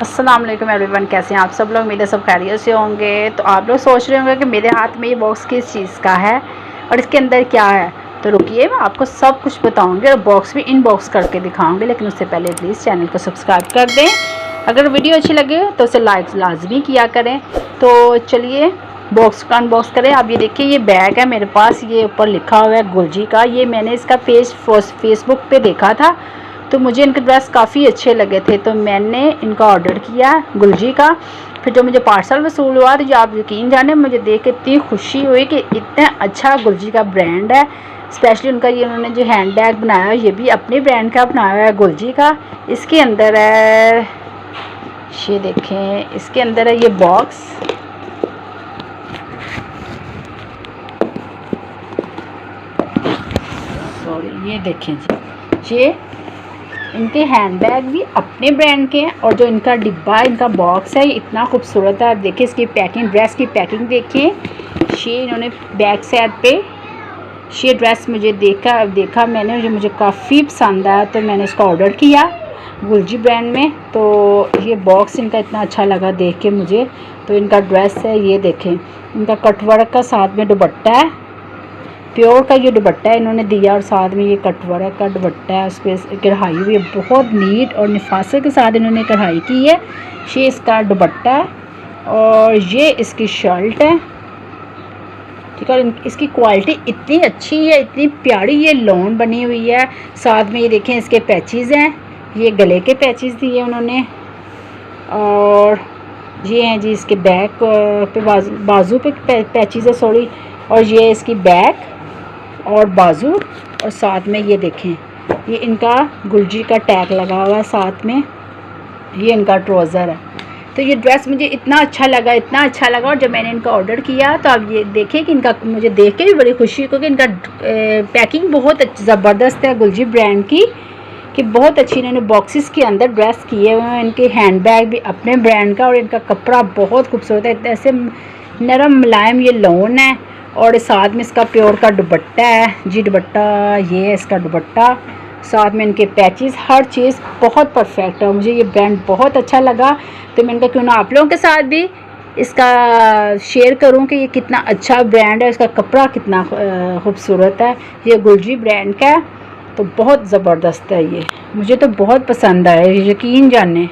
अस्सलाम वालेकुम एवरीवन, कैसे हैं आप सब लोग। मेरे सब खैरियत से होंगे। तो आप लोग सोच रहे होंगे कि मेरे हाथ में ये बॉक्स किस चीज़ का है और इसके अंदर क्या है। तो रुकिए, मैं आपको सब कुछ बताऊंगी और बॉक्स भी इनबॉक्स करके दिखाऊंगी। लेकिन उससे पहले प्लीज़ चैनल को सब्सक्राइब कर दें। अगर वीडियो अच्छी लगे तो उसे लाइक लाजमी किया करें। तो चलिए बॉक्स का अनबॉक्स करें। आप ये देखिए, ये बैग है मेरे पास, ये ऊपर लिखा हुआ है गुलजी का। ये मैंने इसका पेज फेसबुक पे देखा था, तो मुझे इनके ड्रेस काफ़ी अच्छे लगे थे, तो मैंने इनका ऑर्डर किया गुलजी का। फिर जो मुझे पार्सल वसूल हुआ, तो जो आप यकीन जाने, मुझे देख के इतनी खुशी हुई कि इतना अच्छा गुलजी का ब्रांड है। स्पेशली उनका ये उन्होंने जो हैंड बैग बनाया है, ये भी अपने ब्रांड का बनाया हुआ है गुलजी का। इसके अंदर है, ये देखें, इसके अंदर है ये बॉक्स। सॉरी, ये देखें जी, ये इनके हैंडबैग भी अपने ब्रांड के हैं। और जो इनका डिब्बा, इनका बॉक्स है, ये इतना खूबसूरत है। आप देखिए इसकी पैकिंग, ड्रेस की पैकिंग देखिए। ये इन्होंने बैक साइड पे ये ड्रेस मुझे देखा मैंने, जो मुझे काफ़ी पसंद आया, तो मैंने इसका ऑर्डर किया गुलजी ब्रांड में। तो ये बॉक्स इनका इतना अच्छा लगा देख के मुझे। तो इनका ड्रेस है, ये देखें, इनका कटवर्क का साथ में दुपट्टा है, प्योर का ये दुपट्टा है इन्होंने दिया, और साथ में ये कटवर्क का दुपट्टा है, उस पर कढ़ाई हुई है, बहुत नीट और नफासत के साथ इन्होंने कढ़ाई की है। ये इसका दुपट्टा है और ये इसकी शर्ट है, ठीक है। और इसकी क्वालिटी इतनी अच्छी है, इतनी प्यारी ये लॉन बनी हुई है। साथ में ये देखें, इसके पैचेस हैं, ये गले के पैचेस दिए उन्होंने। और ये हैं जी इसके बैक पे, बाजू पे पैचेस है, सॉरी। और ये इसकी बैक और बाजू, और साथ में ये देखें, ये इनका गुलजी का टैग लगा हुआ है साथ में। ये इनका ट्राउज़र है। तो ये ड्रेस मुझे इतना अच्छा लगा, इतना अच्छा लगा। और जब मैंने इनका ऑर्डर किया, तो आप ये देखें कि इनका, मुझे देख के भी बड़ी खुशी, क्योंकि इनका पैकिंग बहुत ज़बरदस्त है गुलजी ब्रांड की, कि बहुत अच्छी इन्होंने बॉक्सेस के अंदर ड्रेस किए हुए हैं। इनके हैंडबैग भी अपने ब्रांड का, और इनका कपड़ा बहुत खूबसूरत है, ऐसे नरम मुलायम ये लॉन है। और साथ में इसका प्योर का दुपट्टा है जी, दुपट्टा ये है इसका दुपट्टा। साथ में इनके पैचेस, हर चीज़ बहुत परफेक्ट है। मुझे ये ब्रांड बहुत अच्छा लगा, तो मैंने कहा क्यों ना आप लोगों के साथ भी इसका शेयर करूं कि ये कितना अच्छा ब्रांड है, इसका कपड़ा कितना खूबसूरत है। ये गुलजी ब्रांड का है, तो बहुत ज़बरदस्त है ये, मुझे तो बहुत पसंद आया, यकीन जाने।